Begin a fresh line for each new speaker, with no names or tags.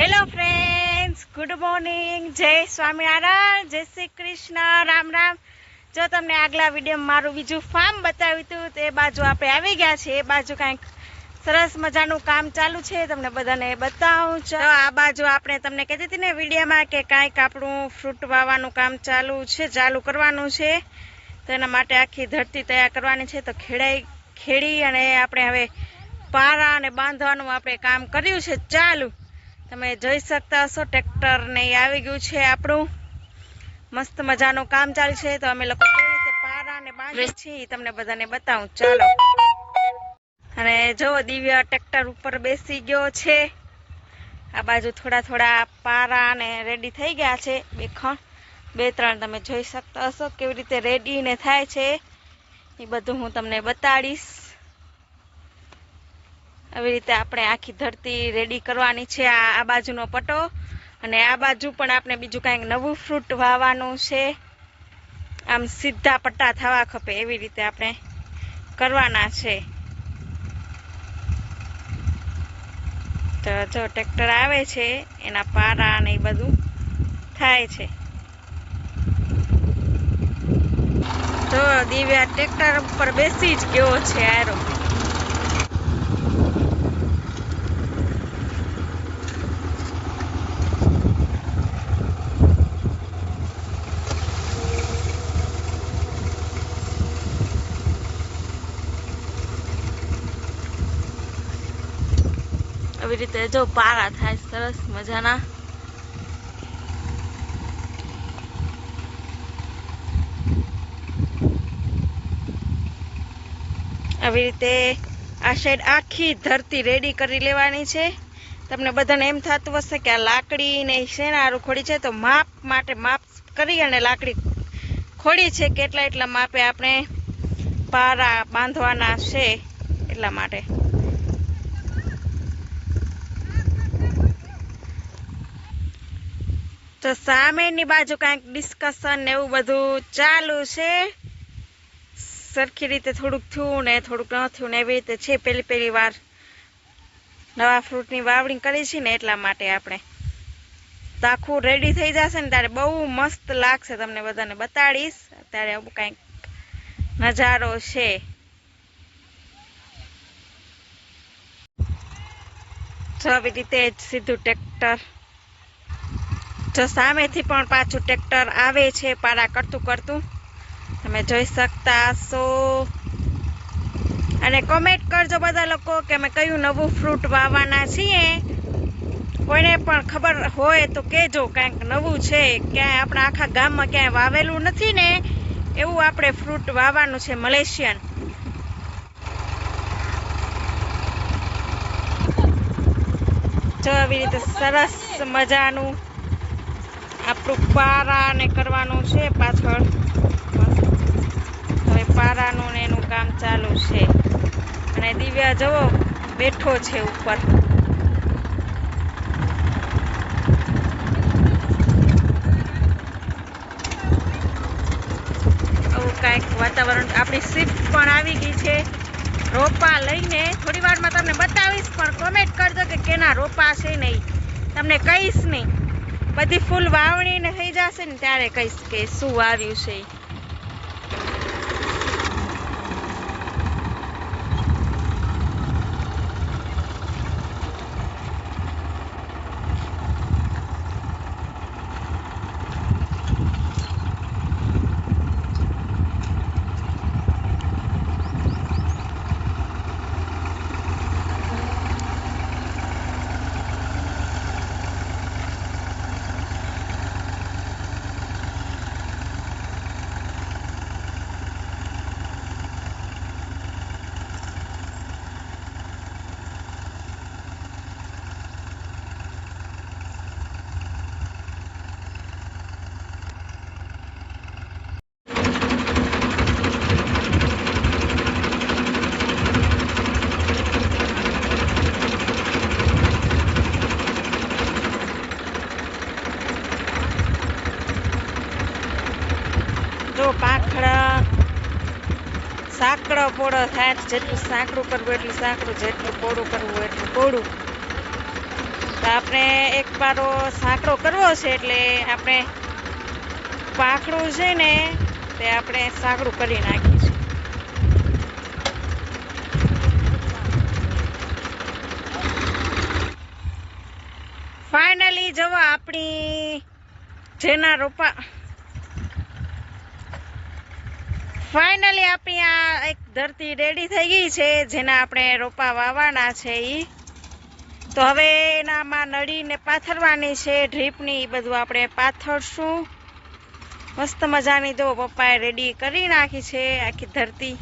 Hello friends, good morning, જય સ્વામિનારાયણ, જય શ્રી કૃષ્ણ, રામ રામ. જો તમને આગલા વિડીયોમાં મારું બીજું ફાર્મ બતાવ્યું હતું તે બાજુ આપણે આવી ગયા છે. એ બાજુ કાંઈક સરસ મજાનું કામ ચાલુ છે, તમને બધાને બતાવું છું. આ બાજુ આપણે તમને કહેતી હતી ને વિડીયોમાં કે કાંઈક આપણું ફ્રૂટ વાવવાનું કામ ચાલુ કરવાનું છે. તો એના માટે આખી ધરતી તૈયાર કરવાની છે. તો ખેડી અને આપણે હવે પારા અને બાંધવાનું આપણે કામ કર્યું છે ચાલુ. તમે જોઈ શકતા હશો ટ્રેક્ટર ને આવી ગયું છે. આપણું મસ્ત મજાનું કામ ચાલે છે. તો અમે લોકો કેવી રીતે પારા ને બાંધીએ છીએ તમને બધાને બતાવું ચાલો. અને જો દિવ્ય ટ્રેક્ટર ઉપર બેસી ગયો છે. આ બાજુ થોડા પારા ને રેડી થઈ ગયા છે. બે ત્રણ તમે જોઈ શકતા હશો કેવી રીતે રેડી ને થાય છે. એ બધું હું તમને બતાડીશ. આવી રીતે આપણે આખી ધરતી રેડી કરવાની છે. આ બાજુનો પટ્ટો અને આ બાજુ પણ આપણે બીજું કાંઈક નવું ફ્રૂટ વાવવાનું છે. આમ સીધા પટ્ટા થવા ખપે એવી રીતે આપણે કરવાના છે. તો જો ટ્રેક્ટર આવે છે એના પારા અને એ બધું થાય છે. તો દિવ્યા ટ્રેક્ટર ઉપર બેસી જ ગયો છે. આરો આવી રીતે જો પારા થાય સરસ મજાના. આવી રીતે આ સાઈડ આખી ધરતી રેડી કરી લેવાની છે. તમને બધાને એમ થતું હશે કે આ લાકડી ને શેનારું ખોડી છે, તો માપ કરી અને લાકડી ખોડી છે. એટલા માપે આપણે પારા બાંધવાના છે એટલા માટે. તો સામેની બાજુ કાંઈક ડિસ્કશન ને એવું બધું ચાલુ છે. સરખી રીતે થોડુંક થયું ને થોડુંક ન થયું ને એવી રીતે છે. પહેલી વાર નવા ફ્રૂટની વાવણી કરી છે ને એટલા માટે આપણે. તો આખું રેડી થઈ જશે ને ત્યારે બહુ મસ્ત લાગશે. તમને બધાને બતાડીશ ત્યારે આવું કાંઈક નજારો છે. જો આવી રીતે સીધું ટ્રેક્ટર, જો સામેથી પણ પાછું ટ્રેક્ટર આવે છે પારા કરતું તમે જોઈ શકતા હશો. અને કોમેન્ટ કરજો બધા લોકો કે અમે કયું નવું ફ્રૂટ વાવવાના છીએ. કોઈને પણ ખબર હોય તો કહેજો કાંઈક નવું છે, ક્યાંય આપણા આખા ગામમાં ક્યાંય વાવેલું નથી ને એવું આપણે ફ્રૂટ વાવવાનું છે મલેશિયન. જો આવી રીતે સરસ મજાનું આપણું પારા ને કરવાનું છે પાછળ. હવે પારાનું ને એનું કામ ચાલુ છે. અને દિવ્યા જવો બેઠો છે ઉપર. આવું કાંઈક વાતાવરણ. આપણી શિફ્ટ પણ આવી ગઈ છે રોપા લઈને. થોડી વારમાં તમને બતાવીશ, પણ કોમેન્ટ કરજો કે કેના રોપા છે નહીં. તમને કહીશ નહીં. બધી ફૂલ વાવણી ને થઈ જશે ને ત્યારે કહીશ કે શું વાવ્યું છે. પાંખડા સાંકડો પોળો થાય. જેટલું સાંકડું કરવું એટલું સાંકડું, જેટલું પોળું કરવું એટલું પોળું. આપણે એક પારો સાંકડો કરવો છે એટલે આપણે પાંખડું છે ને તે આપણે સાંકડું કરી નાખીશું. ફાઇનલી જવો આપણી જેના રોપા ફાઇનલી આપણી આ એક ધરતી રેડી થઈ ગઈ છે જેના આપણે રોપા વાવવાના છે ઈ. તો હવે એનામાં નળીને પાથરવાની છે, ડ્રીપની બધું આપણે પાથરશું. મસ્ત મજાની તો પપ્પાએ રેડી કરી નાખી છે આખી ધરતી.